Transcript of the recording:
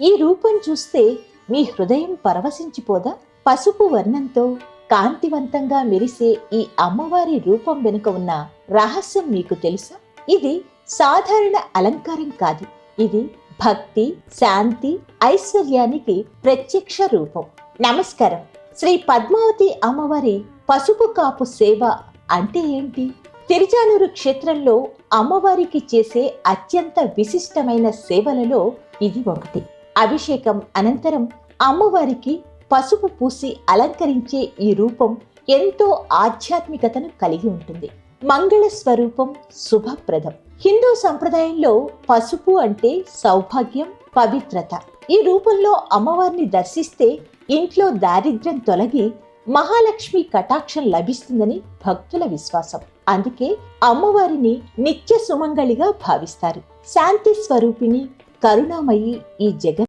ఈ రూపం చూస్తే మీ హృదయం పరవశించిపోదా? పసుపు వర్ణంతో కాంతివంతంగా మెరిసే ఈ అమ్మవారి రూపం వెనుక ఉన్న రహస్యం మీకు తెలుసా? ఇది సాధారణ అలంకారం కాదు. ఇది భక్తి, శాంతి, ఐశ్వర్యానికి ప్రత్యక్ష రూపం. నమస్కారం. శ్రీ పద్మావతి అమ్మవారి పసుపు కాపు సేవ అంటే ఏంటి? తిరుచానూరు క్షేత్రంలో అమ్మవారికి చేసే అత్యంత విశిష్టమైన సేవలలో ఇది ఒకటి. అభిషేకం అనంతరం అమ్మవారికి పసుపు పూసి అలంకరించే ఈ రూపం ఎంతో ఆధ్యాత్మికతను కలిగి ఉంటుంది. మంగళ స్వరూపం, శుభప్రదం. హిందూ సంప్రదాయంలో పసుపు అంటే సౌభాగ్యం, పవిత్రత. ఈ రూపంలో అమ్మవారిని దర్శిస్తే ఇంట్లో దారిద్ర్యం తొలగి మహాలక్ష్మి కటాక్షం లభిస్తుందని భక్తుల విశ్వాసం. అందుకే అమ్మవారిని నిత్య సుమంగళిగా భావిస్తారు. శాంతి స్వరూపిణి, కరుణామయి ఈ జగన్